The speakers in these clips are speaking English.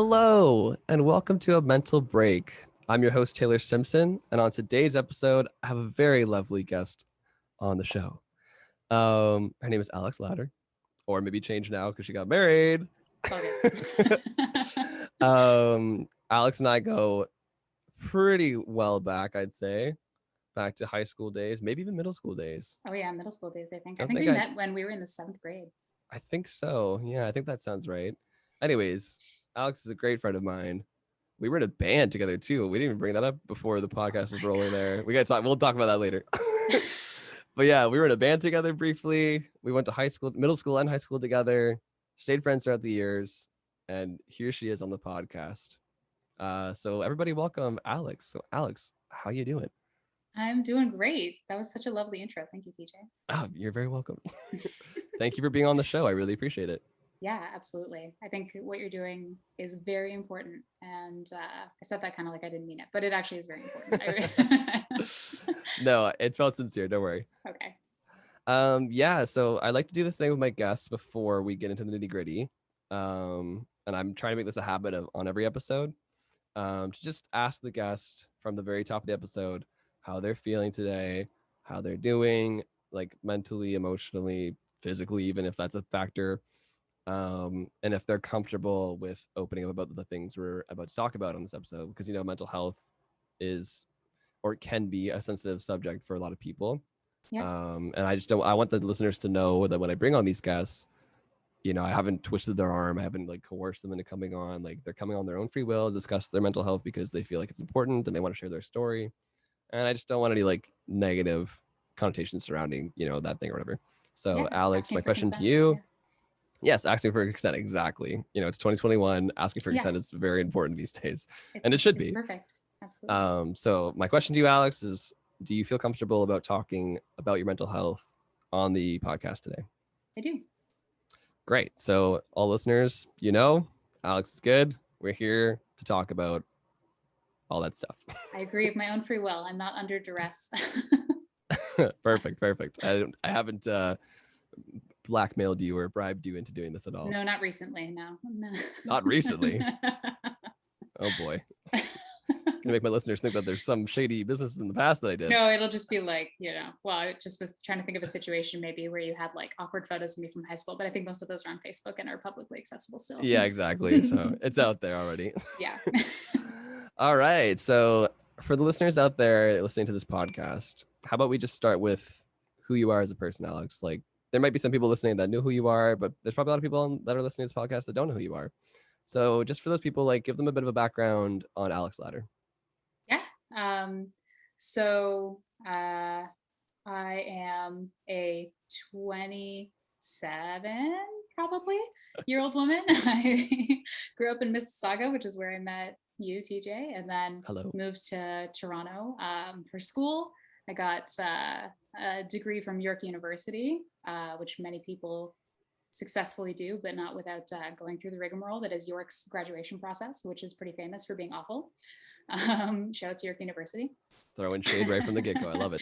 Hello, and welcome to A Mental Break. I'm your host, Taylor Simpson, and on today's episode, I have a very lovely guest on the show. Her name is Alex Ladder, or maybe change now because she got married. Okay. Alex and I go pretty well back, I'd say, back to high school days, maybe even middle school days. Oh yeah, middle school days, I think. I I don't think think we met when we were in the 7th grade. I think so. Yeah, I think that sounds right. Anyways, Alex is a great friend of mine. We were in a band together too. We didn't even bring that up before the Oh podcast was my rolling God. there. We got to talk. We'll talk about that later. But yeah, we were in a band together briefly. We went to high school, middle school, and high school together. Stayed friends throughout the years, and here she is on the podcast. So everybody, welcome Alex. So Alex, how you doing? I'm doing great. That was such a lovely intro. Thank you, TJ. Oh, you're very welcome. Thank you for being on the show. I really appreciate it. Yeah, absolutely. I think what you're doing is very important. And I said that kind of like I didn't mean it, but it actually is very important. No, it felt sincere. Don't worry. Okay. Yeah, so I like to do this thing with my guests before we get into the nitty gritty. And I'm trying to make this a habit of on every episode. To just ask the guest from the very top of the episode how they're feeling today, how they're doing, like mentally, emotionally, physically, even if that's a factor. And if they're comfortable with opening up about the things we're about to talk about on this episode, because mental health is or can be a sensitive subject for a lot of people. Yeah. And I just don't. I want the listeners to know that when I bring on these guests, I haven't twisted their arm. I haven't like coerced them into coming on. Like they're coming on their own free will, discuss their mental health because they feel like it's important and they want to share their story. And I just don't want any like negative connotations surrounding that thing or whatever. So Yeah. Alex, Asking my for question to consent. you. Yeah. Yes, asking for consent. Exactly. It's 2021. Asking for Yeah. consent is very important these days, It's and it should it's be. perfect. Absolutely. So my question to you, Alex, is: do you feel comfortable about talking about your mental health on the podcast today? I do. Great. So all listeners, Alex is good. We're here to talk about all that stuff. I agree of my own free will. I'm not under duress. Perfect. I haven't blackmailed you or bribed you into doing this at all. No, not recently. No. Not recently. Oh boy. Gonna make my listeners think that there's some shady business in the past that I did. No, it'll just be like, well, I just was trying to think of a situation maybe where you had like awkward photos of me from high school, but I think most of those are on Facebook and are publicly accessible still. Yeah, exactly. So it's out there already. Yeah. All right. So for the listeners out there listening to this podcast, how about we just start with who you are as a person, Alex? Like there might be some people listening that knew who you are, but there's probably a lot of people that are listening to this podcast that don't know who you are. So just for those people, like give them a bit of a background on Alex Ladder. Yeah. So I am a 27 probably year old woman. I grew up in Mississauga, which is where I met you, TJ, and then Hello. moved to Toronto for school. I got a degree from York University, which many people successfully do, but not without going through the rigmarole that is York's graduation process, which is pretty famous for being awful. Shout out to York University. Throwing shade right from the get-go. I love it.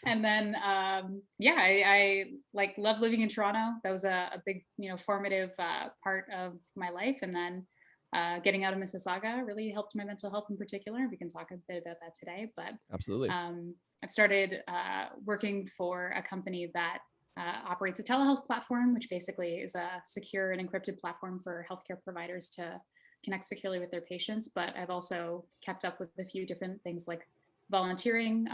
And then I like love living in Toronto. That was a big formative part of my life. And then getting out of Mississauga really helped my mental health in particular. We can talk a bit about that today, but absolutely. I've started working for a company that operates a telehealth platform, which basically is a secure and encrypted platform for healthcare providers to connect securely with their patients. But I've also kept up with a few different things like volunteering,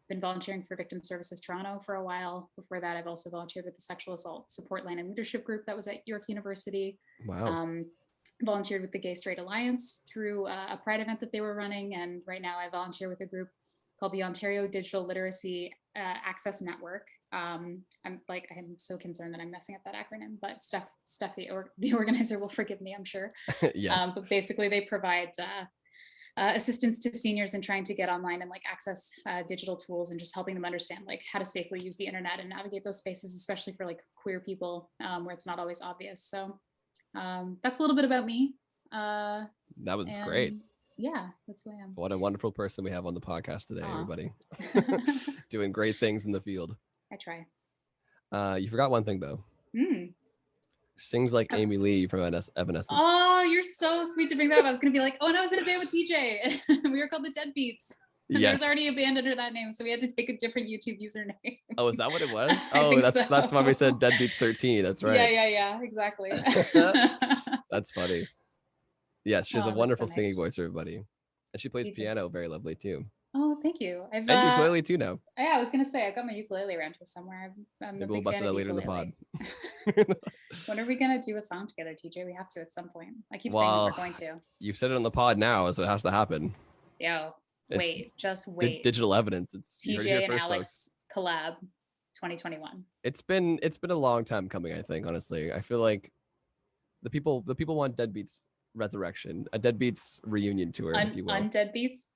been volunteering for Victim Services Toronto for a while. Before that, I've also volunteered with the Sexual Assault Support Line and Leadership Group that was at York University. Wow. Volunteered with the Gay Straight Alliance through a Pride event that they were running. And right now I volunteer with a group called the Ontario Digital Literacy Access Network. I'm so concerned that I'm messing up that acronym, but Steph, the organizer will forgive me, I'm sure. Yes. But basically they provide assistance to seniors in trying to get online and like access digital tools and just helping them understand like how to safely use the internet and navigate those spaces, especially for like queer people where it's not always obvious. So that's a little bit about me. That was great. Yeah, that's who I am. What a wonderful person we have on the podcast today, Aww. everybody. Doing great things in the field. I try. You forgot one thing though. Sings like Amy Lee from Evanescence. Oh, you're so sweet to bring that up. I was going to be like, oh, and I was in a band with TJ. We were called the Deadbeats. And there was already a band under that name, so we had to take a different YouTube username. Oh, is that what it was? I Oh, think so. that's why we said Deadbeats 13. That's right. Yeah, exactly. That's funny. Yes, she has a Oh, that's so wonderful singing nice. voice, everybody. And she plays You too. piano very lovely too. Oh, thank you. I've And ukulele too now. yeah, I was gonna say I've got my ukulele around here somewhere. I'm a Maybe we'll big bust fan it of out later in the ukulele. pod. When are we gonna do a song together, TJ? We have to at some point. I keep saying that Well, we're going to. you said it on the pod now, so it has to happen. Yo, It's just wait. digital evidence. It's you heard it here TJ and first, Alex folks. collab 2021. It's been a long time coming, I think, honestly. I feel like the people want Deadbeats resurrection, a Deadbeats reunion tour, if you will. Undead Beats.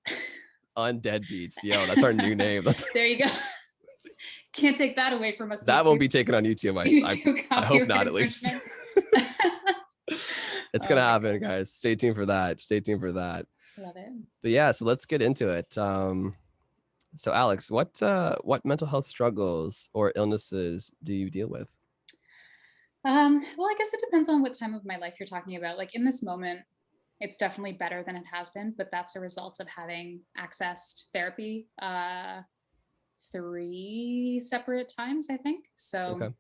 Undead Beats. Yo, that's our new name. There you go. Can't take that away from us. That won't be taken on YouTube. I hope not, at least. It's gonna happen, guys. Stay tuned for that. Love it. But yeah, so let's get into it. So Alex, what mental health struggles or illnesses do you deal with? Well, I guess it depends on what time of my life you're talking about. Like in this moment, it's definitely better than it has been, but that's a result of having accessed therapy 3 separate times, I think. So Okay.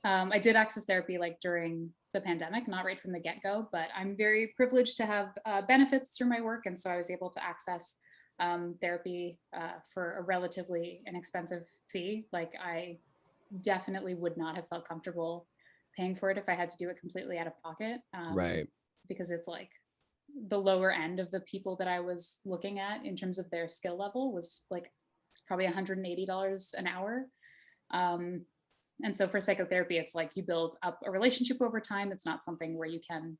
I did access therapy like during the pandemic, not right from the get-go, but I'm very privileged to have benefits through my work. And so I was able to access therapy for a relatively inexpensive fee. Like I definitely would not have felt comfortable paying for it if I had to do it completely out of pocket. Right. Because it's like the lower end of the people that I was looking at in terms of their skill level was like probably $180 an hour. And so for psychotherapy, it's like you build up a relationship over time. It's not something where you can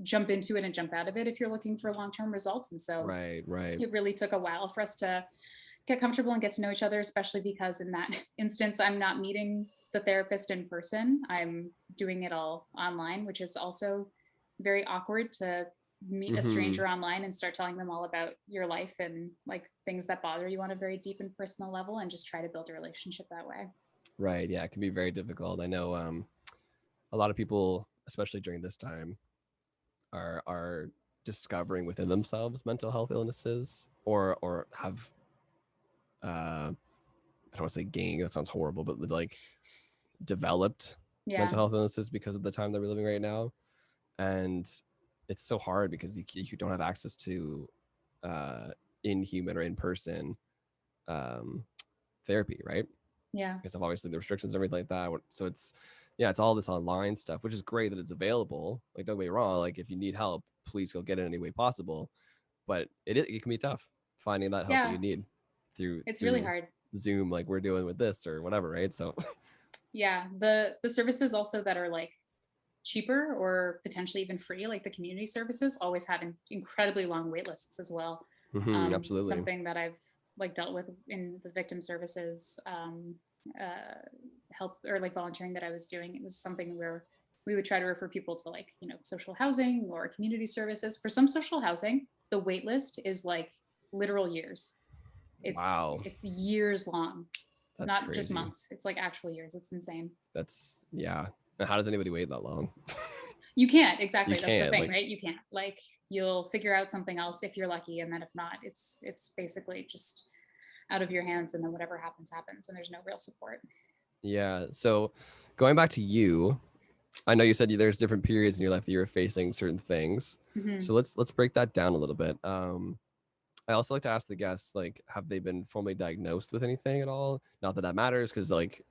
jump into it and jump out of it if you're looking for long-term results. And so right. It really took a while for us to get comfortable and get to know each other, especially because in that instance, I'm not meeting the therapist in person. I'm doing it all online, which is also very awkward to meet a stranger online and start telling them all about your life and like things that bother you on a very deep and personal level and just try to build a relationship that way. Right. Yeah, it can be very difficult. I know a lot of people, especially during this time, are discovering within themselves mental health illnesses or have I don't want to say gained, that sounds horrible, but like developed mental health illnesses because of the time that we're living right now. And it's so hard because you don't have access to in human or in person therapy, right? Yeah. Because of obviously the restrictions and everything like that. So it's all this online stuff, which is great that it's available. Like, don't get me wrong, like if you need help, please go get it any way possible. But it can be tough finding that help that you need through really hard. Zoom, like we're doing with this or whatever, right? So yeah, the services also that are like cheaper or potentially even free, like the community services, always have incredibly long wait lists as well. Absolutely. Something that I've like dealt with in the victim services help or like volunteering that I was doing. It was something where we would try to refer people to like, you know, social housing or community services. For some social housing, the wait list is like literal years. It's years long. That's not crazy. Just months. It's like actual years. It's insane. That's yeah. And how does anybody wait that long? You can't, exactly. That's the thing, like, right? You can't. Like you'll figure out something else if you're lucky, and then if not, it's basically just out of your hands, and then whatever happens happens, and there's no real support. Yeah. So going back to you, I know you said there's different periods in your life that you're facing certain things. So let's break that down a little bit. I also like to ask the guests, like, have they been formally diagnosed with anything at all? Not that matters, because like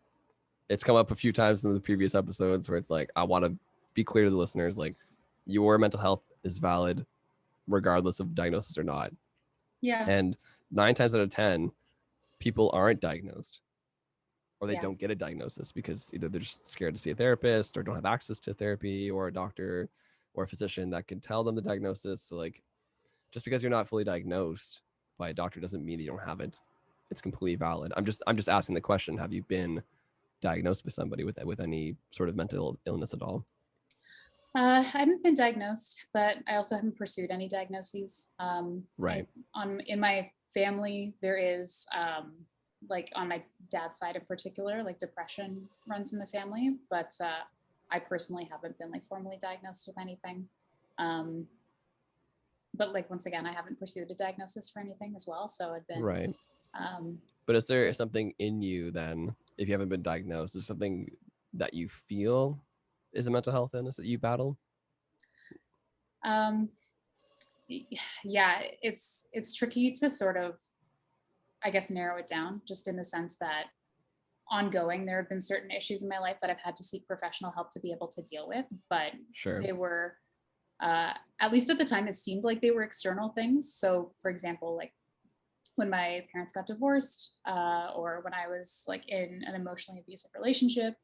it's come up a few times in the previous episodes where it's like, I want to be clear to the listeners, like your mental health is valid regardless of diagnosis or not. Yeah. And 9 times out of 10, people aren't diagnosed or they don't get a diagnosis because either they're just scared to see a therapist or don't have access to therapy or a doctor or a physician that can tell them the diagnosis. So like, just because you're not fully diagnosed by a doctor doesn't mean that you don't have it. It's completely valid. I'm just asking the question, have you been diagnosed with somebody with any sort of mental illness at all? I haven't been diagnosed, but I also haven't pursued any diagnoses. Right. In my family, there is like on my dad's side in particular, like depression runs in the family, but I personally haven't been like formally diagnosed with anything. Um, but like once again, I haven't pursued a diagnosis for anything as well. So I've been Right. um, But is there sort something in you then, if you haven't been diagnosed, is something that you feel is a mental health illness that you battle? um, yeah, it's tricky to sort of, I guess, narrow it down, just in the sense that ongoing, there have been certain issues in my life that I've had to seek professional help to be able to deal with, but Sure. they were, at least at the time, it seemed like they were external things. So, for example, like when my parents got divorced, or when I was like in an emotionally abusive relationship,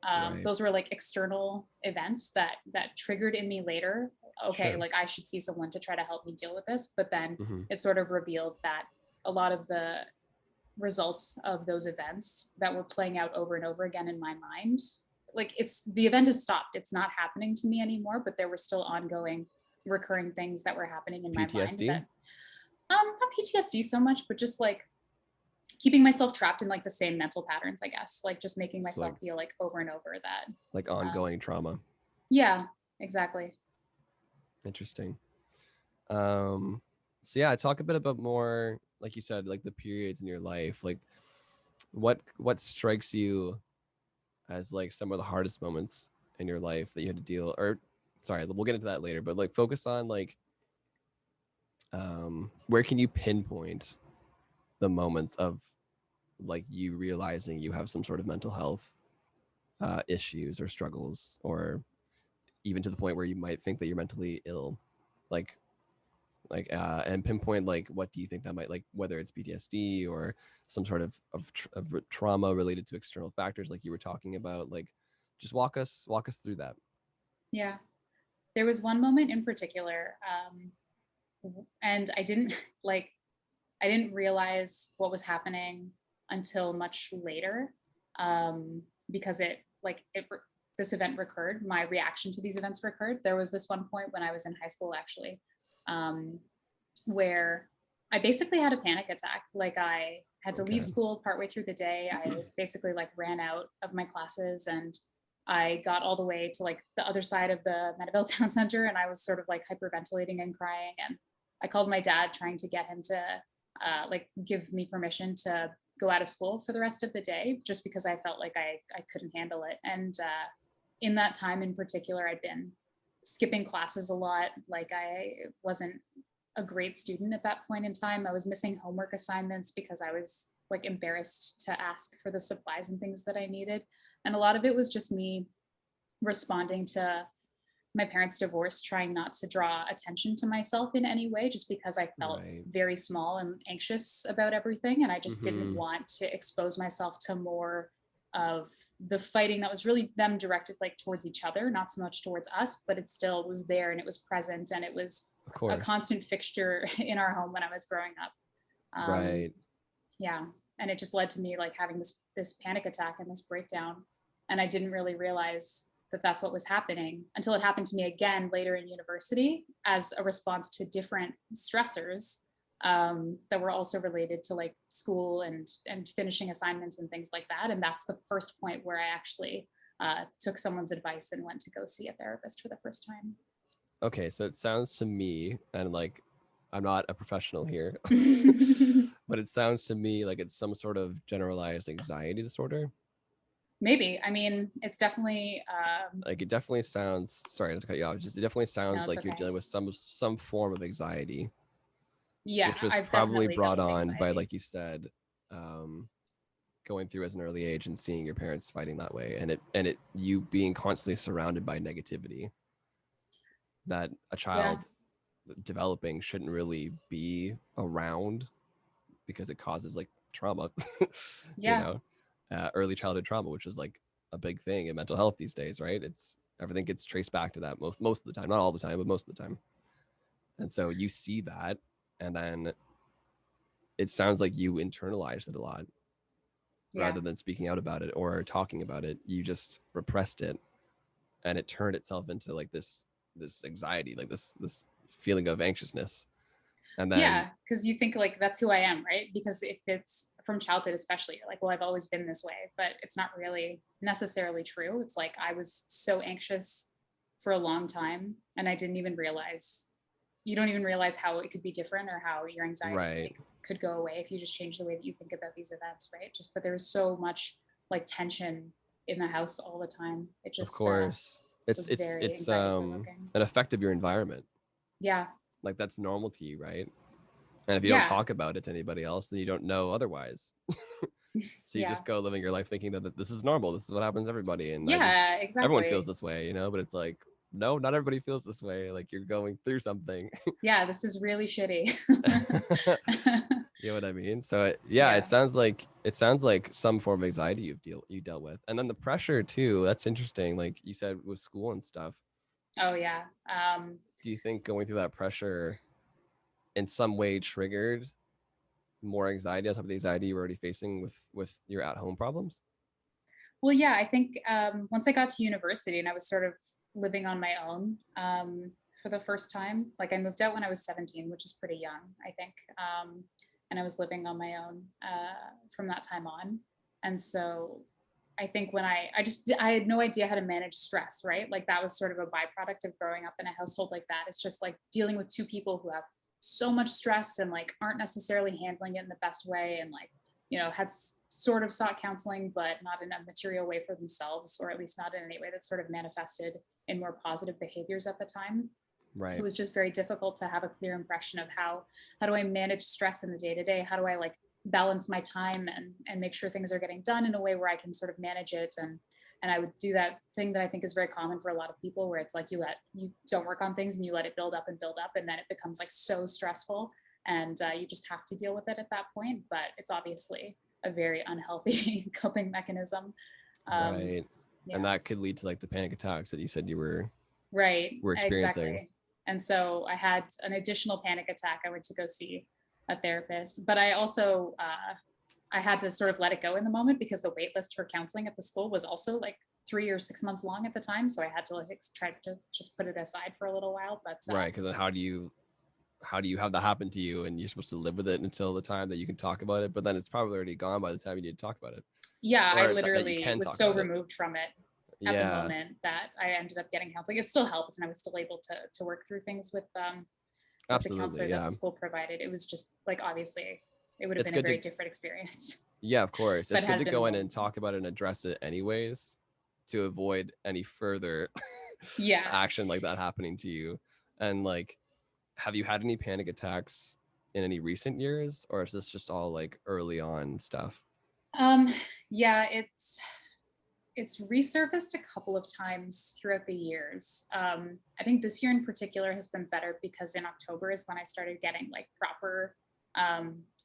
Right. those were like external events that triggered in me later. Okay, Sure. like I should see someone to try to help me deal with this. But then Hmm. it sort of revealed that a lot of the results of those events that were playing out over and over again in my mind, like it's the event has stopped, it's not happening to me anymore, but there were still ongoing recurring things that were happening in my mind PTSD? that, not PTSD so much, but just like keeping myself trapped in like the same mental patterns, I guess, like just making It's myself feel like over and over that, like um ongoing trauma. yeah, exactly. Interesting. Um, so yeah, talk a bit about more, like you said, like the periods in your life. Like what strikes you as like some of the hardest moments in your life that you had to deal, or sorry, we'll get into that later, but like focus on like where can you pinpoint the moments of like you realizing you have some sort of mental health issues or struggles, or even to the point where you might think that you're mentally ill, like and pinpoint like what do you think that might, like whether it's PTSD or some sort of trauma related to external factors like you were talking about, like just walk us through that. Yeah, there was one moment in particular, and I didn't like I didn't realize what was happening until much later, because this event recurred. My reaction to these events recurred. There was this one point when I was in high school, actually, um, where I basically had a panic attack. Like I had to leave Okay. school partway through the day. I basically like ran out of my classes, and I got all the way to like the other side of the Mediville Town Center, and I was sort of like hyperventilating and crying. And I called my dad trying to get him to like give me permission to go out of school for the rest of the day, just because I felt like I couldn't handle it. And in that time in particular, I'd been skipping classes a lot. Like I wasn't a great student at that point in time. I was missing homework assignments because I was like embarrassed to ask for the supplies and things that I needed. And a lot of it was just me responding to my parents' divorce, trying not to draw attention to myself in any way, just because I felt Right. very small and anxious about everything. And I just didn't Mm-hmm. want to expose myself to more of the fighting that was really them directed like towards each other, not so much towards us, but it still was there and it was present and it was Of a course. constant fixture in our home when I was growing up. Um, Right. yeah. And it just led to me like having this panic attack and this breakdown. And I didn't really realize that that's what was happening until it happened to me again later in university as a response to different stressors, that were also related to like school and finishing assignments and things like that. And that's the first point where I actually took someone's advice and went to go see a therapist for the first time. Okay, so it sounds to me, and like I'm not a professional here, but it sounds to me like it's some sort of generalized anxiety disorder. Maybe. I mean, it's definitely, Like it definitely sounds, sorry not to cut you off, just it definitely no, sounds it's like you're okay. dealing with some form of anxiety, Yeah, which was I've probably definitely dealt brought with on by, anxiety. like you said, um, going through as an early age and seeing your parents fighting that way, and it you being constantly surrounded by negativity that a Yeah. child developing shouldn't really be around because it causes like trauma, you Yeah. know, early childhood trauma, which is like a big thing in mental health these days, right? It's everything gets traced back to that most of the time, not all the time, but most of the time. And so you see that, and then it sounds like you internalized it a lot Yeah. rather than speaking out about it or talking about it. You just repressed it, and it turned itself into like this anxiety, like this feeling of anxiousness. And then Yeah, because you think like that's who I am, right? Because if it's from childhood especially, you're like, well, I've always been this way, but it's not really necessarily true. It's like I was so anxious for a long time, and I didn't even realize, you don't even realize how it could be different, or how your anxiety Right. like could go away if you just change the way that you think about these events, right? Just, but there's so much like tension in the house all the time. It Of just course. It's was it's very it's anxiety provoking. an effect of your environment. Yeah. Like that's normal to you, right? And if you don't Yeah. talk about it to anybody else, then you don't know otherwise. So you Yeah. just go living your life thinking that this is normal. This is what happens to everybody. And Yeah, everyone feels exactly. this way, you know, but it's like, no, not everybody feels this way. Like you're going through something. Yeah, this is really shitty. You know what I mean? So yeah, Yeah. it sounds like some form of anxiety you dealt with. And then the pressure too. That's interesting. Like you said with school and stuff. Oh yeah. Do you think going through that pressure in some way triggered more anxiety on top of the anxiety you were already facing with your at home problems? Well, yeah, I think once I got to university and I was sort of living on my own for the first time, like I moved out when I was 17, which is pretty young, I think. And I was living on my own from that time on. And so I think when I had no idea how to manage stress, right? Like that was sort of a byproduct of growing up in a household like that. It's just like dealing with two people who have so much stress and like aren't necessarily handling it in the best way, and like, you know, had sort of sought counseling, but not in a material way for themselves, or at least not in any way that sort of manifested in more positive behaviors at the time. It Right. was just very difficult to have a clear impression of how do I manage stress in the day to day? How do I like balance my time and make sure things are getting done in a way where I can sort of manage it. And I would do that thing that I think is very common for a lot of people, where it's like you don't work on things and you let it build up and build up, and then it becomes like so stressful, and you just have to deal with it at that point. But it's obviously a very unhealthy coping mechanism. Um, Right. And yeah. that could lead to like the panic attacks that you said you Right, were experiencing. exactly. And so I had an additional panic attack. I went to go see a therapist, but I also I had to sort of let it go in the moment, because the wait list for counseling at the school was also like 3 or 6 months long at the time. So I had to like try to just put it aside for a little while. But Right. Because then how do you have that happen to you and you're supposed to live with it until the time that you can talk about it, but then it's probably already gone by the time you need to talk about it, yeah, I or that you literally can was talk so about it. removed from it at the Yeah, moment that I ended up getting counseling. It still helped, and I was still able to work through things with the absolutely. counselor that Yeah, the school provided. It was just like, obviously it would have it's been a good to very different experience. yeah, of course, But it's good had to it been a go in more, and talk about it and address it anyways, to avoid any further yeah. action like that happening to you. And like, have you had any panic attacks in any recent years, or is this just all like early on stuff? Um, yeah, it's resurfaced a couple of times throughout the years. I think this year in particular has been better, because in October is when I started getting like proper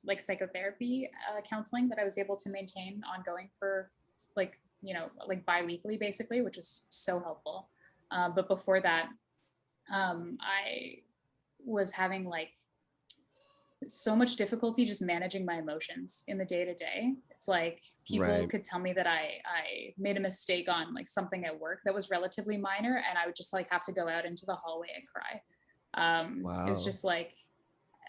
like psychotherapy counseling that I was able to maintain ongoing for like, you know, like bi-weekly basically, which is so helpful. But before that, I was having like so much difficulty just managing my emotions in the day to day. It's like people Right. could tell me that I made a mistake on like something at work that was relatively minor, and I would just like have to go out into the hallway and cry. It's Wow. just like,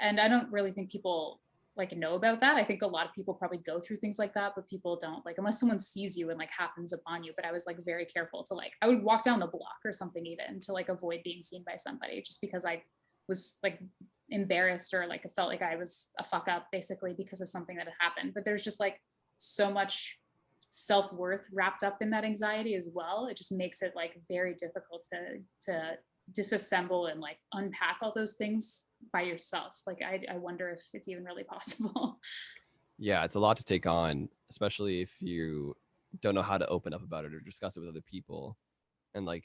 and I don't really think people like know about that. I think a lot of people probably go through things like that, but people don't, like, unless someone sees you and like happens upon you. But I was like very careful to like, I would walk down the block or something even to like avoid being seen by somebody, just because I was like embarrassed, or like I felt like I was a fuck up basically because of something that had happened. But there's just like so much self-worth wrapped up in that anxiety as well. It just makes it like very difficult to disassemble and like unpack all those things by yourself. Like I wonder if it's even really possible. Yeah, it's a lot to take on, especially if you don't know how to open up about it or discuss it with other people. And like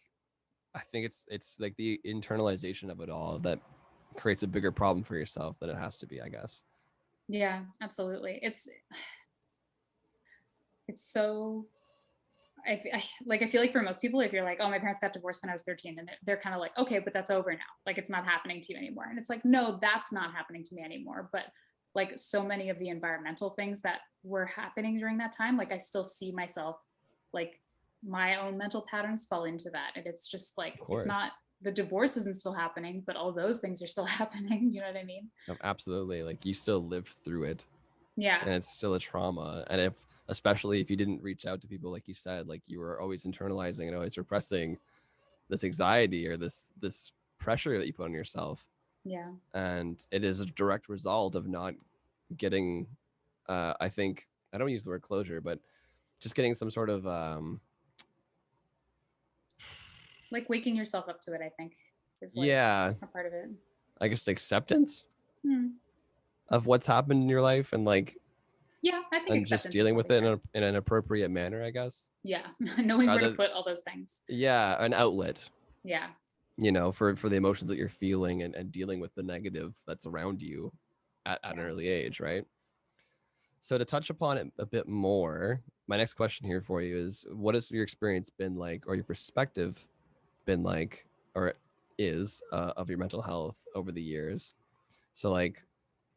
I think it's like the internalization of it all that creates a bigger problem for yourself than it has to be, I guess. Yeah, absolutely. It's so like I feel like for most people, if you're like, oh, my parents got divorced when I was 13, and they're kind of like, okay, but that's over now. Like it's not happening to you anymore. And it's like, no, that's not happening to me anymore. But like so many of the environmental things that were happening during that time, like I still see myself, like my own mental patterns fall into that. And it's just like, Of it's course. not, the divorce isn't still happening, but all those things are still happening. You know what I mean? Absolutely. Like you still lived through it. Yeah. and it's still a trauma. And if, especially if you didn't reach out to people, like you said, like you were always internalizing and always repressing this anxiety or this pressure that you put on yourself, Yeah. and it is a direct result of not getting, I think, I don't use the word closure, but just getting some sort of Like waking yourself up to it, I think, is like yeah, a part of it. I guess acceptance Hmm. of what's happened in your life, and like, Yeah, I think and just acceptance is dealing with probably it fair. in an appropriate manner, I guess. Yeah. Knowing where to Rather, put all those things. yeah, an outlet, Yeah. for the emotions that you're feeling, and dealing with the negative that's around you at an Yeah. early age, right? So to touch upon it a bit more, my next question here for you is, what has your experience been like, or your perspective been like, or is, of your mental health over the years? So like,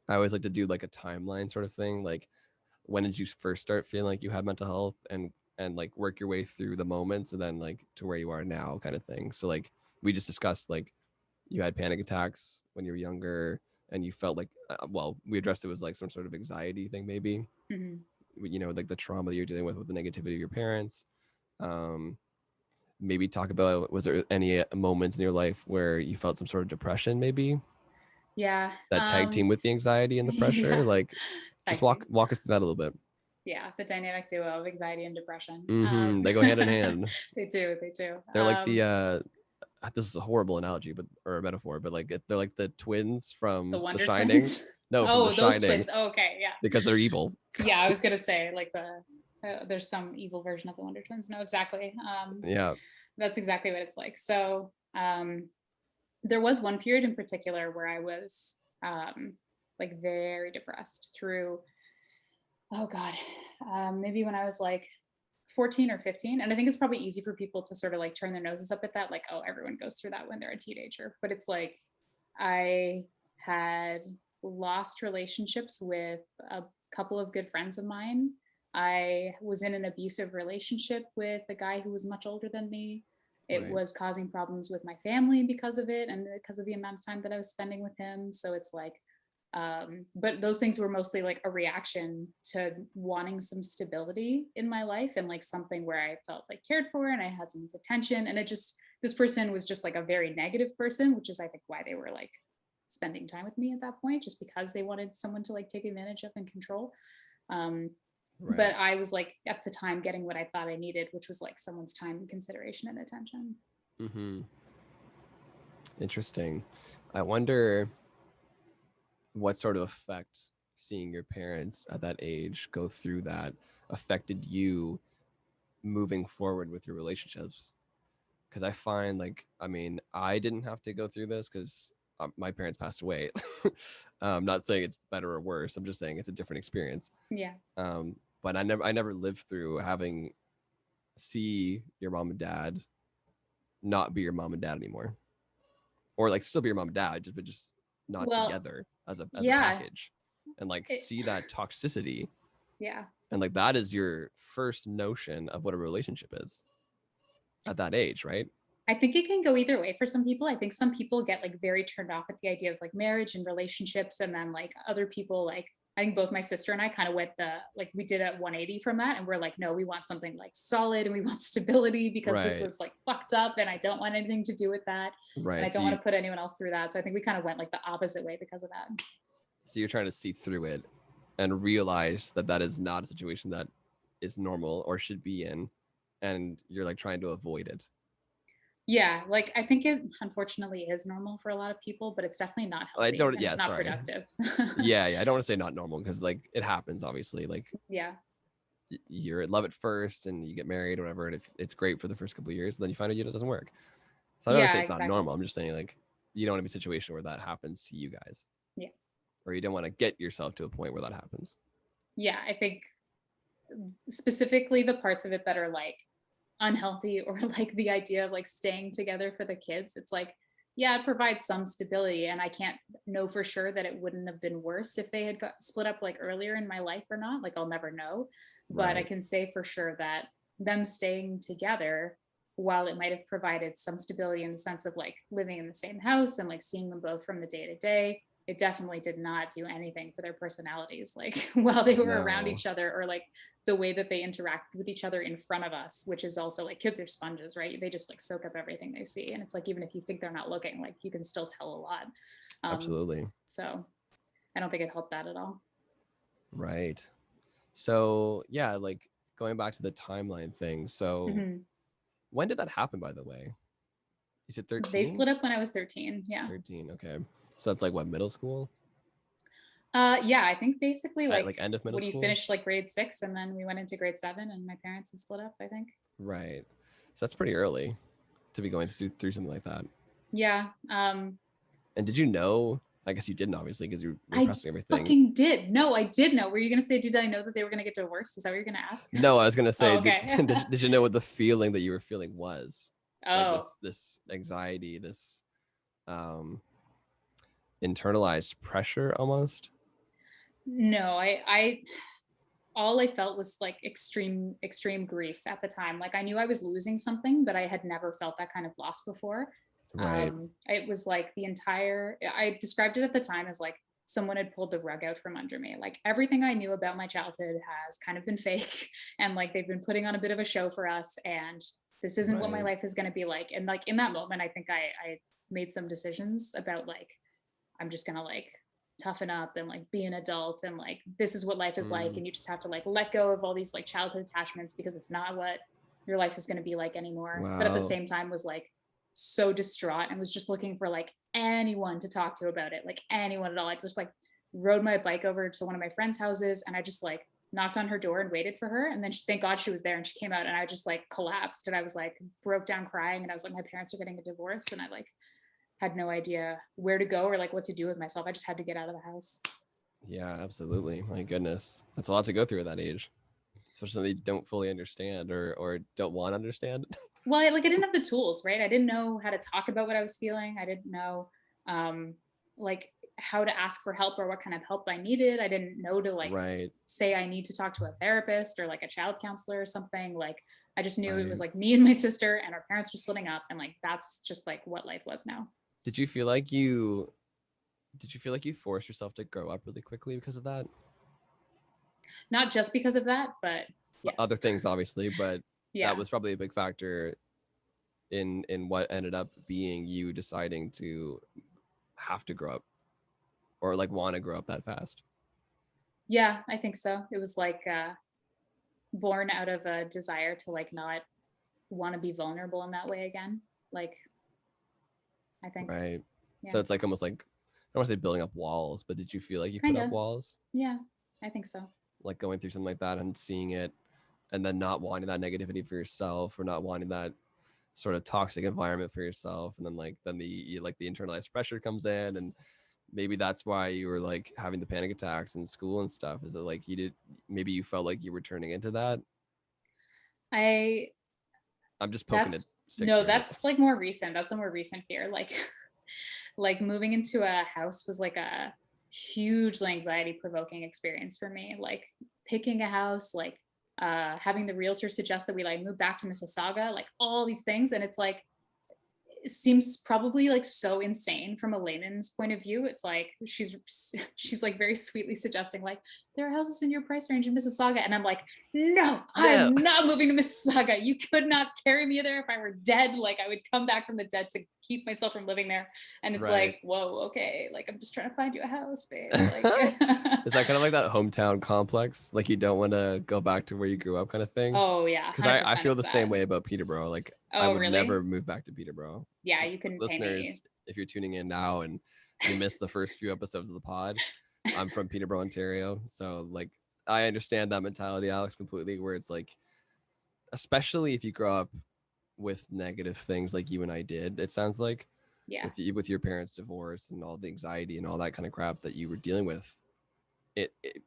I always like to do like a timeline sort of thing. Like, when did you first start feeling like you had mental health, and like work your way through the moments, and then like to where you are now, kind of thing. So like, we just discussed like you had panic attacks when you were younger, and you felt like, well, we addressed it was like some sort of anxiety thing, maybe, Hmm. like the trauma that you're dealing with the negativity of your parents. um Maybe talk about, was there any moments in your life where you felt some sort of depression, maybe Yeah. that tag team with the anxiety and the pressure, Yeah. like just Tag team. walk us through that a little bit. Yeah, the dynamic duo of anxiety and depression. They go hand in hand. They do, they do. They're like the this is a horrible analogy, but, or a metaphor, but like they're like the twins The from The Wonder Shining. Twins. No, from The Oh, those Shining, twins. Oh, okay, yeah. because they're evil. Yeah, I was gonna say like there's some evil version of the Wonder Twins. No, exactly. Yeah. That's exactly what it's like. So there was one period in particular where I was like very depressed through, oh God, maybe when I was like 14 or 15. And I think it's probably easy for people to sort of like turn their noses up at that, like, oh, everyone goes through that when they're a teenager. But it's like I had lost relationships with a couple of good friends of mine. I was in an abusive relationship with a guy who was much older than me. It Right. was causing problems with my family because of it and because of the amount of time that I was spending with him. So it's like, but those things were mostly like a reaction to wanting some stability in my life and like something where I felt like cared for and I had someone's attention. And it just, this person was just like a very negative person, which is I think why they were like spending time with me at that point, just because they wanted someone to like take advantage of and control. Um, Right. but I was like at the time getting what I thought I needed, which was like someone's time and consideration and attention. Mm-hmm. Interesting. I wonder what sort of effect seeing your parents at that age go through that affected you moving forward with your relationships. Because I find, like, I mean, I didn't have to go through this because my parents passed away. I'm not saying it's better or worse. I'm just saying it's a different experience. Yeah. But I never lived through having see your mom and dad not be your mom and dad anymore, or like still be your mom and dad, just but just not Well, together as a yeah. package, and like It, see that toxicity, yeah. and like that is your first notion of what a relationship is at that age, right? I think it can go either way for some people. I think some people get like very turned off at the idea of like marriage and relationships. And then like other people, like I think both my sister and I kind of went like we did a 180 from that. And we're like, no, we want something like solid and we want stability because this Right, was like fucked up and I don't want anything to do with that. And I right. don't want to put anyone else through that. So I think we kind of went like the opposite way because of that. So you're trying to see through it and realize that that is not a situation that is normal or should be in, and you're like trying to avoid it. Yeah, like I think it unfortunately is normal for a lot of people, but it's definitely not I healthy don't. and Yeah, it's not sorry. productive. Yeah. I don't want to say not normal because like it happens. Obviously, like Yeah. you're in love at first and you get married or whatever, and if it's great for the first couple of years, then you find out it doesn't work. So I don't want to say Yeah, it's not exactly. normal. I'm just saying like you don't want to be in a situation where that happens to you guys, Yeah. or you don't want to get yourself to a point where that happens. Yeah, I think specifically the parts of it that are like unhealthy or like the idea of like staying together for the kids, it's like, yeah, it provides some stability and I can't know for sure that it wouldn't have been worse if they had got split up like earlier in my life or not, like I'll never know, but I Right. can say for sure that them staying together, while it might have provided some stability in the sense of like living in the same house and like seeing them both from the day to day, it definitely did not do anything for their personalities, like while they were around No, each other, or like the way that they interact with each other in front of us, which is also like, kids are sponges, right? They just like soak up everything they see. And it's like, even if you think they're not looking, like you can still tell a lot. Um, absolutely. so I don't think it helped that at all. Right. So yeah, like going back to the timeline thing. So Hmm. when did that happen, by the way? You said They 13? split up when I was 13. Yeah. 13. Okay. So that's like what, middle school? Yeah, I think basically At like like end of middle when you school? finish like grade 6, and then we went into grade 7, and my parents had split up, I think. Right. So that's pretty early to be going through something like that. Yeah. And did you know? I guess you didn't, obviously, because you were I repressing everything. fucking did. No, I did know. Were you going to say, did I know that they were going to get divorced? Is that what you're going to ask? No, I was gonna say, Oh, did, okay. did you know what the feeling that you were feeling was? Like Oh, this anxiety, this um internalized pressure almost. no, all I felt was like extreme grief at the time. Like I knew I was losing something, but I had never felt that kind of loss before. Right. It was like I described it at the time as like someone had pulled the rug out from under me. Like everything I knew about my childhood has kind of been fake, and like they've been putting on a bit of a show for us, and this isn't what my Right. life is going to be like. And like in that moment, I think I made some decisions about like, I'm just gonna like toughen up and like be an adult, and like this is what life is like, Mm, and you just have to like let go of all these like childhood attachments, because it's not what your life is going to be like anymore. But at the wow. same time was like so distraught, and was just looking for like anyone to talk to about it, like anyone at all. I just like rode my bike over to one of my friends' houses, and I just like knocked on her door and waited for her, and then thank God she was there, and she came out, and I just like collapsed, and I was like broke down crying, and I was like, my parents are getting a divorce, and I like had no idea where to go or like what to do with myself. I just had to get out of the house. Yeah, absolutely. My goodness, that's a lot to go through at that age, especially something you don't fully understand or don't want to understand. Well, I didn't have the tools, right? I didn't know how to talk about what I was feeling. I didn't know um, like how to ask for help or what kind of help I needed. I didn't know to like Right. say I need to talk to a therapist or like a child counselor or something. Like I just knew it was Right. like me and my sister, and our parents were splitting up, and like that's just like what life was now. Did you feel like you did you feel like you forced yourself to grow up really quickly because of that? Not just because of that, but yes. Other things, obviously, but that Yeah. was probably a big factor in what ended up being you deciding to have to grow up or like want to grow up that fast. Yeah, I think so. It was like born out of a desire to like not want to be vulnerable in that way again. Like, I think, Right. yeah, So it's like almost like I don't want to say building up walls, but did you feel like you put kind up of. walls, Yeah, I think so. like going through something like that and seeing it, and then not wanting that negativity for yourself or not wanting that sort of toxic environment for yourself, and then like the internalized pressure comes in, and maybe that's why you were like having the panic attacks in school and stuff. Is it like you did? Maybe you felt like you were turning into that. I, I'm just poking at that's, sticks no, here, but that's like more recent. That's a more recent fear. Like, like moving into a house was like a hugely anxiety provoking experience for me. Like picking a house, like having the realtor suggest that we like move back to Mississauga, like all these things. And it's like, it seems probably like so insane from a layman's point of view. It's like she's like very sweetly suggesting like there are houses in your price range in Mississauga, and I'm like, no, no. I'm not moving to Mississauga. You could not carry me there. If I were dead, like I would come back from the dead to keep myself from living there. And it's Right. like, whoa, okay, like I'm just trying to find you a house, babe. Like, Is that kind of like that hometown complex? Like you don't want to go back to where you grew up kind of thing? oh yeah, Because I 100% feel it's the same that. way about Peterborough. Like I Oh would never really? move back to Peterborough. Yeah, you couldn't pay me. Listeners, if you're tuning in now and you missed the first few episodes of the pod, I'm from Peterborough, Ontario. So like I understand that mentality, Alex, completely, where it's like, especially if you grow up with negative things like you and I did, it sounds like Yeah, with your parents' divorce and all the anxiety and all that kind of crap that you were dealing with.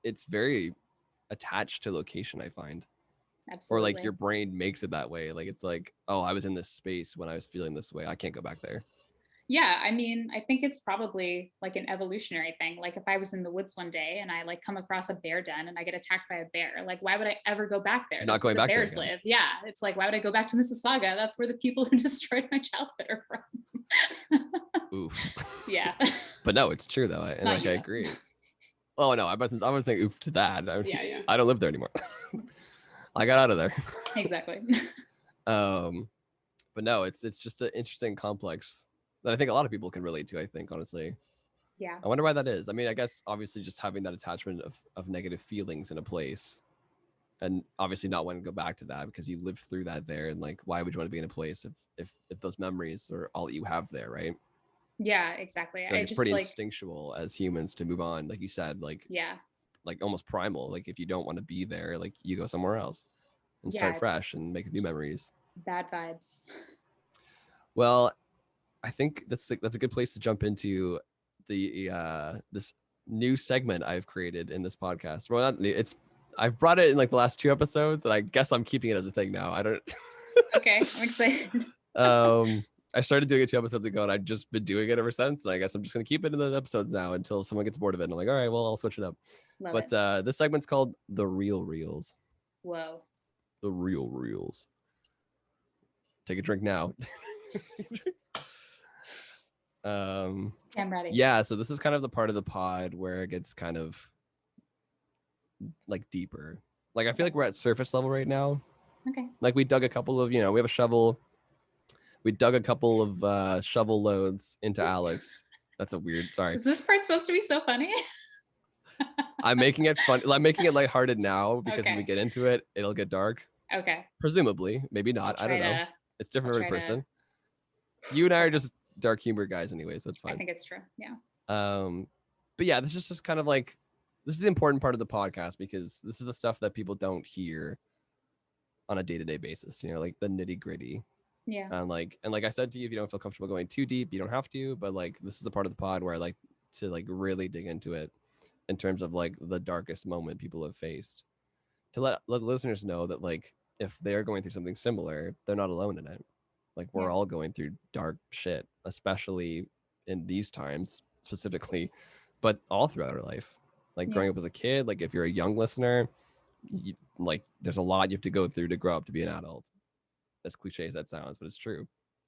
It's very attached to location, I find. Or like your absolutely. brain makes it that way. Like it's like, oh, I was in this space when I was feeling this way. I can't go back there. Yeah, I mean, I think it's probably like an evolutionary thing. Like if I was in the woods one day and I like come across a bear den and I get attacked by a bear, like why would I ever go back there? You're not That's where going the back there bears again. live. Yeah, it's like why would I go back to Mississauga? That's where the people who destroyed my childhood are from. oof. Yeah. But no, it's true though. And Not like, I you though. agree. Oh no, I was saying oof to that. Yeah, yeah. I don't live there anymore. I got out of there. Exactly. Um, but no, it's just an interesting complex that I think a lot of people can relate to. I think honestly, Yeah. I wonder why that is. I mean, I guess obviously just having that attachment of negative feelings in a place, and obviously not wanting to go back to that because you lived through that there, and like, why would you want to be in a place if those memories are all that you have there, right? Yeah, exactly. I feel like I it's just pretty like, instinctual as humans to move on, like you said, yeah. like almost primal. Like if you don't want to be there, like you go somewhere else and Yeah, start fresh it's and make new just memories. bad vibes. Well, I think that's a good place to jump into the this new segment I've created in this podcast. Well, not new, it's I've brought it in like the last two episodes, and I guess I'm keeping it as a thing now. I don't. Okay, I'm excited. I started doing it 2 episodes ago, and I've just been doing it ever since. And I guess I'm just gonna keep it in the episodes now until someone gets bored of it. And I'm like, all right, well, I'll switch it up. Love But it. this segment's called the Real Reels. Whoa. The Real Reels. Take a drink now. um, I'm ready. yeah. So this is kind of the part of the pod where it gets kind of like deeper. Like I feel Okay. like we're at surface level right now. Okay. Like we dug a couple of, we have a shovel. We dug a couple of shovel loads into Alex. That's a weird. Sorry, Is this part supposed to be so funny? I'm making it fun. I'm making it lighthearted now because when we Okay. get into it, it'll get dark. Okay. Presumably, maybe I'll not. I don't try know. to It's different I'll for every try to person. You and I are Okay. just dark humor guys anyway, so it's I fine. think it's true. Yeah. Um, but yeah, this is just kind of like this is the important part of the podcast because this is the stuff that people don't hear on a day-to-day basis. Like the nitty-gritty. Yeah. And like I said to you, if you don't feel comfortable going too deep, you don't have to. But like this is the part of the pod where I like to like really dig into it in terms of like the darkest moment people have faced. To let listeners know that like if they're going through something similar, they're not alone in it. Like we're Yeah. all going through dark shit, especially in these times specifically, but all throughout our life. Like Yeah. growing up as a kid, like if you're a young listener, like there's a lot you have to go through to grow up to be an adult. As cliche as that sounds, but it's true,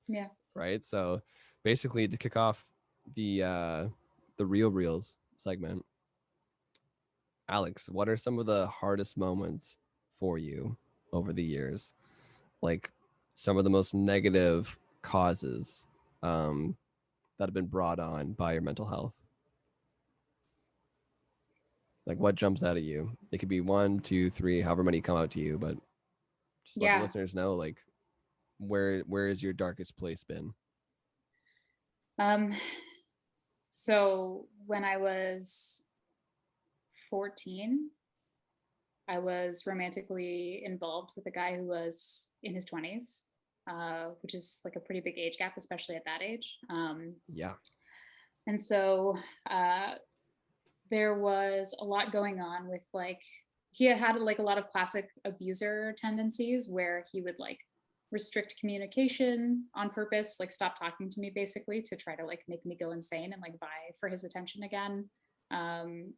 Yeah. right? So basically to kick off the real reels segment, Alex, what are some of the hardest moments for you over the years? Like some of the most negative causes that have been brought on by your mental health? Like what jumps out at you? It could be one, two, three, however many come out to you, but just let the Yeah. listeners know like where is your darkest place been? Um so when I was 14, I was romantically involved with a guy who was in his 20s, which is like a pretty big age gap, especially at that age. Yeah. And so uh, there was a lot going on with like, he had like a lot of classic abuser tendencies where he would like restrict communication on purpose, like stop talking to me basically to try to like make me go insane and like vie for his attention again.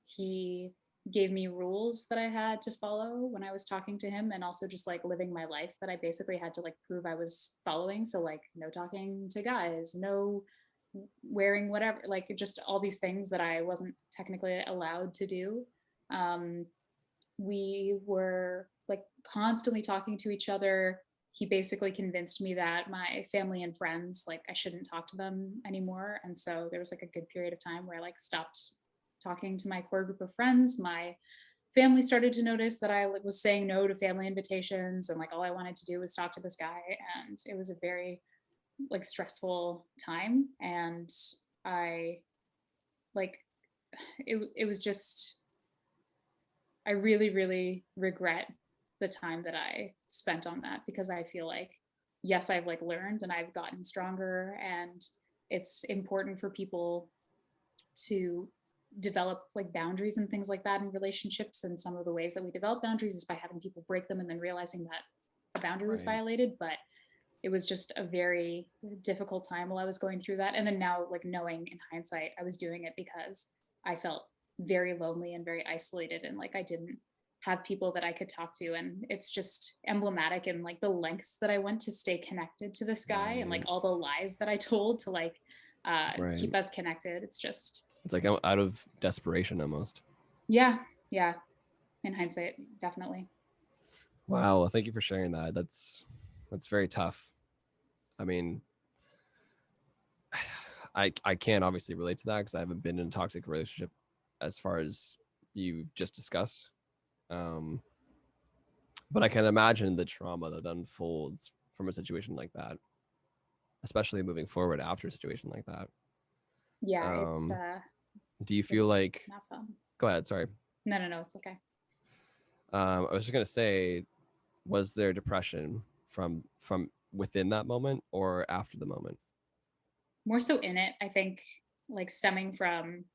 He gave me rules that I had to follow when I was talking to him and also just like living my life that I basically had to like prove I was following. So like no talking to guys, no wearing whatever, like just all these things that I wasn't technically allowed to do. Um, we were like constantly talking to each other. He basically convinced me that my family and friends, like I shouldn't talk to them anymore. And so there was like a good period of time where I like stopped talking to my core group of friends. My family started to notice that I like was saying no to family invitations and like all I wanted to do was talk to this guy. And it was a very like stressful time. And I like it was just I really, really regret the time that I spent on that because I feel like, yes, I've like learned and I've gotten stronger. And it's important for people to develop like boundaries and things like that in relationships. And some of the ways that we develop boundaries is by having people break them and then realizing that a boundary was Right. violated. But it was just a very difficult time while I was going through that. And then now, like knowing in hindsight, I was doing it because I felt very lonely and very isolated and like I didn't have people that I could talk to. And it's just emblematic in like the lengths that I went to stay connected to this guy and like Right. all the lies that I told to like Right. keep us connected. It's just, It's like out of desperation almost. yeah, yeah. In hindsight, definitely. Wow. Well, thank you for sharing that. That's very tough. I mean, I can't obviously relate to that because I haven't been in a toxic relationship as far as you just discussed. Um, but I can imagine the trauma that unfolds from a situation like that, especially moving forward after a situation like that. Yeah, Um, do you feel it's like? not fun. Go ahead. Sorry. No, no, no, it's okay. I was just gonna say, was there depression from within that moment or after the moment? More so in it, I think, like stemming from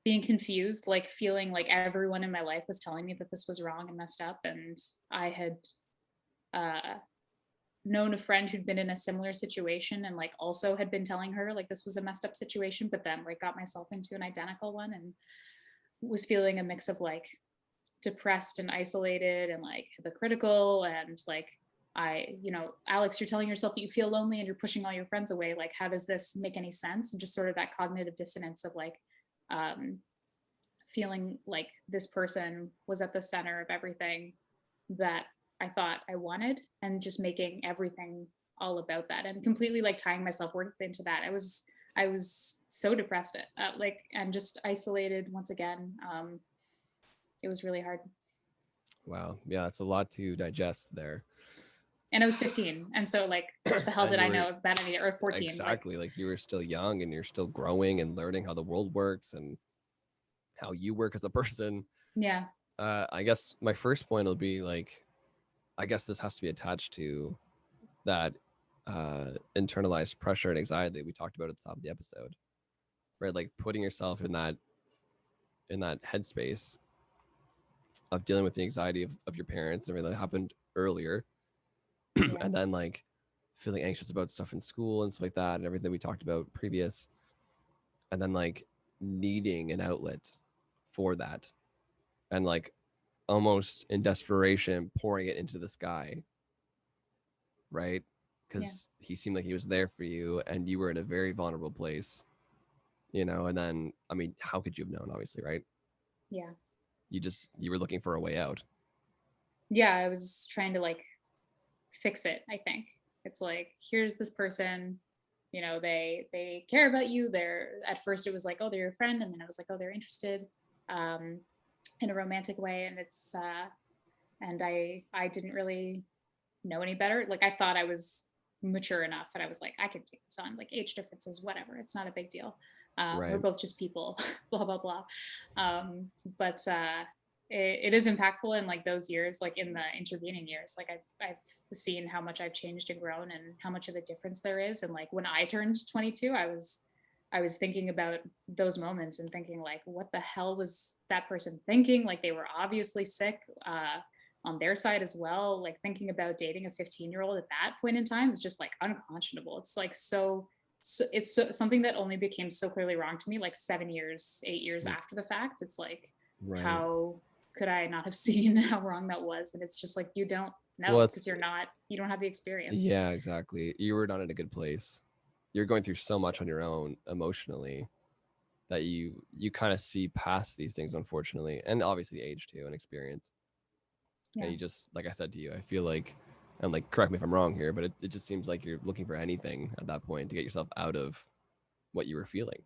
being confused, like feeling like everyone in my life was telling me that this was wrong and messed up. And I had uh, known a friend who'd been in a similar situation and like also had been telling her like this was a messed up situation, but then like got myself into an identical one and was feeling a mix of like depressed and isolated and like hypocritical and like Alex, you're telling yourself that you feel lonely and you're pushing all your friends away. Like, how does this make any sense? And just sort of that cognitive dissonance of like um, feeling like this person was at the center of everything that I thought I wanted and just making everything all about that and completely like tying my self-worth into that. I was so depressed like and just isolated once again. It was really hard. Wow. Yeah, that's a lot to digest there. And I was 15. And so like what the hell And did you I were know about any or 14? Like exactly like you were still young and you're still growing and learning how the world works and how you work as a person. yeah. I guess my first point will be like, I guess this has to be attached to that internalized pressure and anxiety that we talked about at the top of the episode, right? Like putting yourself in that headspace of dealing with the anxiety of your parents and everything that happened earlier, Yeah. and then like feeling anxious about stuff in school and stuff like that, and everything we talked about previous, and then like needing an outlet for that, and like almost in desperation pouring it into this guy, right? Yeah. Because he seemed like he was there for you and you were in a very vulnerable place, you know. And then, I mean, how could you have known, obviously, right? Yeah. You were looking for a way out. Yeah. I was trying to like fix it, I think. It's like, here's this person, they care about you. They're at first it was like, oh, they're your friend, and then I was like, oh, they're interested um in a romantic way. And it's and I didn't really know any better. Like I thought I was mature enough and I was like, I can take this on, like age differences, whatever, it's not a big deal. We're Right. both just people, blah blah blah. But it is impactful in like those years, like in the intervening years. Like I've seen how much I've changed and grown and how much of a difference there is. And like when I turned 22, I was thinking about those moments and thinking like, what the hell was that person thinking? Like they were obviously sick on their side as well. Like thinking about dating a 15-year-old at that point in time is just like unconscionable. It's like something that only became so clearly wrong to me like 7 years, 8 years after the fact. It's like, Right. how could I not have seen how wrong that was? And it's just like, you don't Well, know it's because you don't have the experience. yeah, exactly. You were not in a good place. You're going through so much on your own emotionally that you kind of see past these things, unfortunately, and obviously age too and experience. And Yeah. you just, like I said to you, I feel like, and like correct me if I'm wrong here, but it just seems like you're looking for anything at that point to get yourself out of what you were feeling.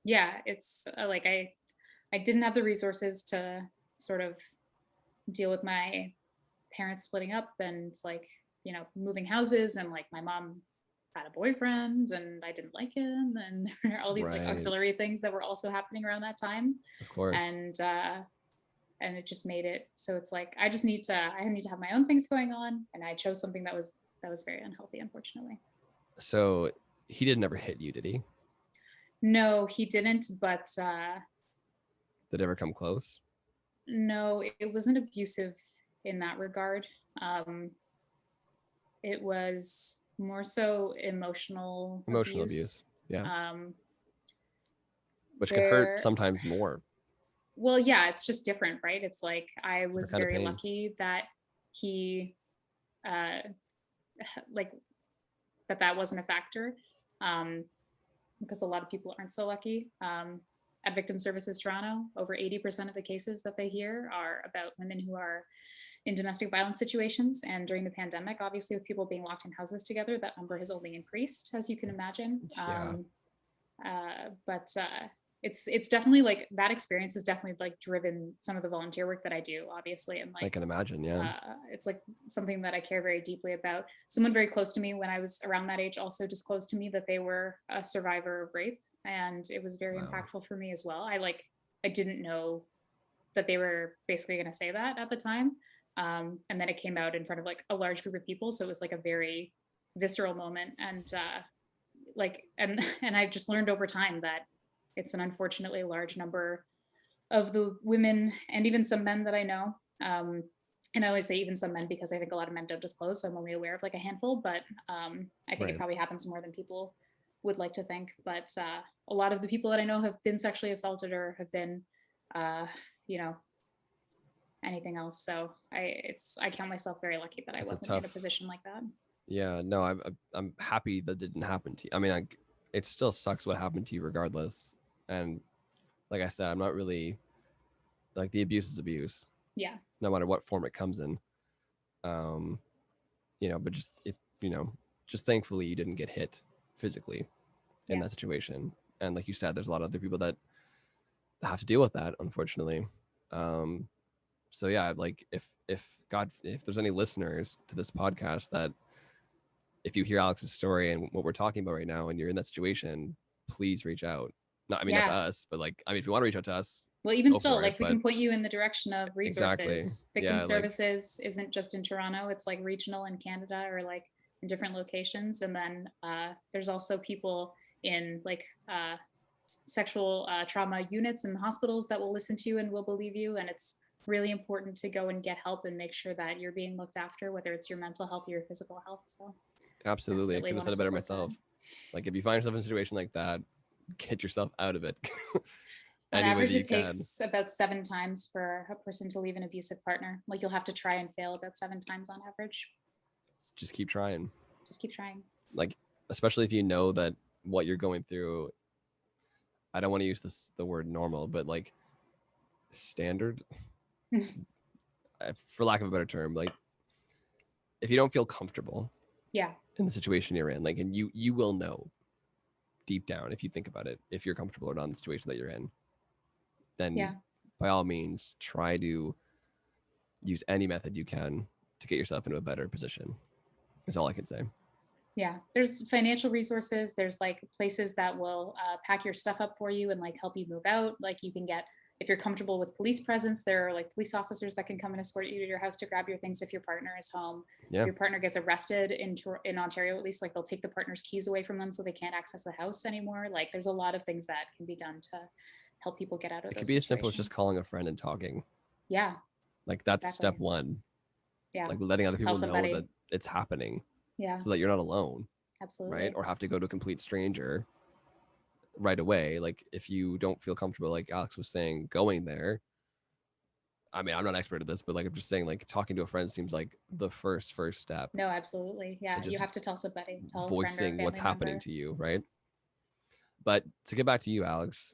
Yeah. It's like I didn't have the resources to sort of deal with my parents splitting up and like, moving houses, and like my mom had a boyfriend and I didn't like him, and there were all these like Right. auxiliary things that were also happening around that time. Of course. And it just made it so it's like I need to have my own things going on, and I chose something that was very unhealthy, unfortunately. So he didn't ever hit you, did he? No, he didn't, but Did it ever come close? no, it wasn't abusive in that regard. um it was more so emotional Emotional abuse. abuse. Yeah. um Which can hurt there sometimes more. Well, yeah, it's just different, right? It's like I Different was kind of very pain. lucky that he uh like that wasn't a factor. um because a lot of people aren't so lucky. At Victim Services Toronto, over 80% of the cases that they hear are about women who are in domestic violence situations. And during the pandemic, obviously, with people being locked in houses together, that number has only increased, as you can imagine. Yeah. But it's definitely like that experience has definitely like driven some of the volunteer work that I do, obviously, and I like can imagine. Yeah. it's like something that I care very deeply about. Someone very close to me when I was around that age also disclosed to me that they were a survivor of rape, and it was very Wow. impactful for me as well. I didn't know that they were basically going to say that at the time, and then it came out in front of like a large group of people, so it was like a very visceral moment, and and I've just learned over time that it's an unfortunately large number of the women and even some men that I know. And I always say even some men because I think a lot of men don't disclose, so I'm only aware of like a handful. But I think it Right. probably happens more than people would like to think. But a lot of the people that I know have been sexually assaulted or have been, uh, you know, anything else. So I count myself very lucky that I That's a wasn't in a tough. position like that. Yeah. No, I'm happy that didn't happen to you. I mean, it still sucks what happened to you regardless. And like I said, I'm not really like the abuse is abuse, Yeah, no matter what form it comes in. Um, but just just thankfully you didn't get hit physically in yeah, that situation. And like you said, there's a lot of other people that have to deal with that, unfortunately. Um, so yeah, like if there's any listeners to this podcast that if you hear Alex's story and what we're talking about right now and you're in that situation, please reach out. Not to yeah. us, but like if you want to reach out to us, Well, even go still, for it. like we But can point you in the direction of exactly, resources. Victim yeah, like services isn't just in Toronto, it's like regional in Canada or like in different locations. And then there's also people in like sexual trauma units in hospitals that will listen to you and will believe you. And it's really important to go and get help and make sure that you're being looked after, whether it's your mental health or your physical health. So absolutely, I definitely couldn't have want to said it better support that. myself. Like if you find yourself in a situation like that, get yourself out of it On any way that average, you it can. takes about 7 times for a person to leave an abusive partner. Like you'll have to try and fail about 7 times on average. Just keep trying. Just keep trying. Like especially if you know that what you're going through. I don't want to use the word normal, but like standard, for lack of a better term, like if you don't feel comfortable Yeah. in the situation you're in, like, and you will know deep down if you think about it, if you're comfortable or not in the situation that you're in, then Yeah. by all means try to use any method you can to get yourself into a better position. Is all I can say. Yeah. There's financial resources. There's like places that will pack your stuff up for you and like help you move out. Like you can get, if you're comfortable with police presence, there are like police officers that can come and escort you to your house to grab your things if your partner is home. If Yeah, your partner gets arrested in Ontario, at least, like they'll take the partner's keys away from them so they can't access the house anymore. Like there's a lot of things that can be done to help people get out of it could those be as simple as just situations. calling a friend and talking. Yeah, Like that's step exactly. one. Yeah. Like letting other Tell people know that somebody. it's happening, Yeah, so that you're not alone, right? absolutely. Or have to go to a complete stranger right away. Like if you don't feel comfortable, like Alex was saying, going there. I mean, I'm not an expert at this, but like I'm just saying, like talking to a friend seems like the first step, No, absolutely. Yeah, and you just have to tell somebody, tell a friend or a voicing what's family happening member. to you, right? But to get back to you, Alex,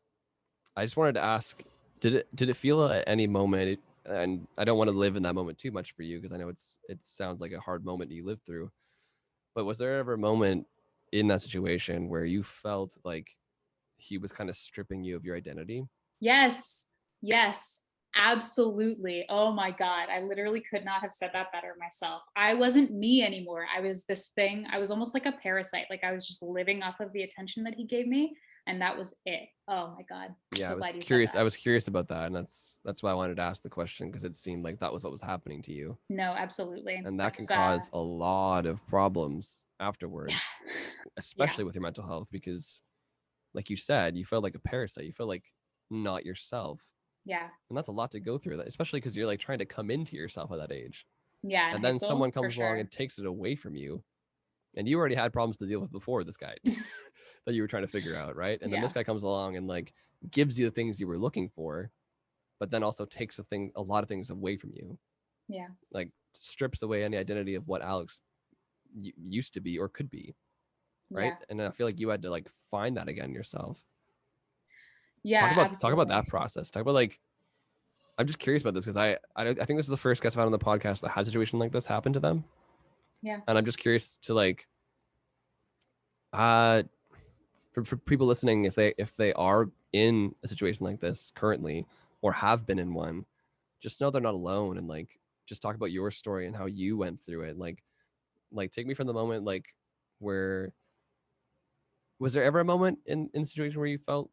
I just wanted to ask, did it feel at any moment, and I don't want to live in that moment too much for you because I know it sounds like a hard moment you lived through, but was there ever a moment in that situation where you felt like he was kind of stripping you of your identity? Yes, yes, absolutely. Oh my God. I literally could not have said that better myself. I wasn't me anymore. I was this thing. I was almost like a parasite. Like I was just living off of the attention that he gave me. And that was it. Oh my God. I'm Yeah, so I glad was you said curious. that. I was curious about that, and that's why I wanted to ask the question because it seemed like that was what was happening to you, No, absolutely. and that can That's, cause a lot of problems yeah. afterwards, Yeah. especially with your mental health because, like you said, you felt like a parasite. You felt like not yourself, Yeah. and that's a lot to go through. That especially because you're like trying to come into yourself at that age, Yeah. In and high then school, someone for comes along sure. and takes it away from you, and you already had problems to deal with before this guy that you were trying to figure out, right? And then Yeah. this guy comes along and like gives you the things you were looking for, but then also takes a lot of things away from you, Yeah. like strips away any identity of what Alex used to be or could be. right? Yeah. And I feel like you had to like find that again yourself. Yeah, Talk about absolutely. that process. Talk about like, I'm just curious about this because I think this is the first guest I've had on the podcast that had a situation like this happen to them, Yeah. and I'm just curious to like uh for people listening, if they are in a situation like this currently or have been in one, just know they're not alone, and like just talk about your story and how you went through it. Like take me from the moment like where was there ever a moment in the situation where you felt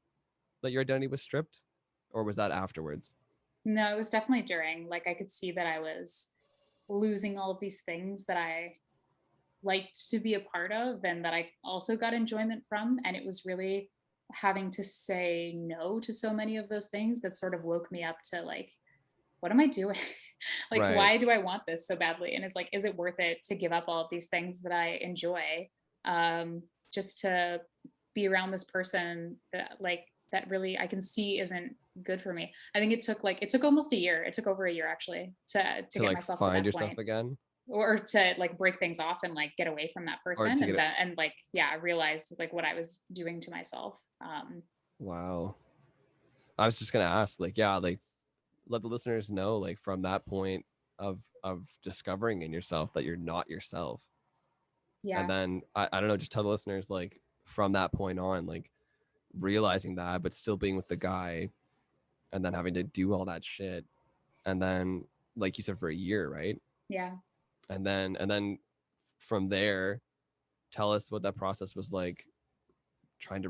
that your identity was stripped, or was that afterwards? No, it was definitely during. Like I could see that I was losing all of these things that I liked to be a part of and that I also got enjoyment from. And it was really having to say no to so many of those things that sort of woke me up to like, what am I doing? Like, Right. why do I want this so badly? And it's like, is it worth it to give up all of these things that I enjoy um, just to be around this person that like that really I can see isn't good for me. I think it took almost a year. It took over a year actually to To get like myself to find that yourself point again, or to like break things off and like get away from that or person to get it. and like yeah realize like what I was doing to myself. Wow. I was just gonna ask, like, yeah, like let the listeners know, like from that point of discovering in yourself that you're not yourself, and Yeah, then I don't know, just tell the listeners like from that point on, like realizing that, but still being with the guy, and then having to do all that shit, and then like you said for a year, right? yeah. And then from there, tell us what that process was like, trying to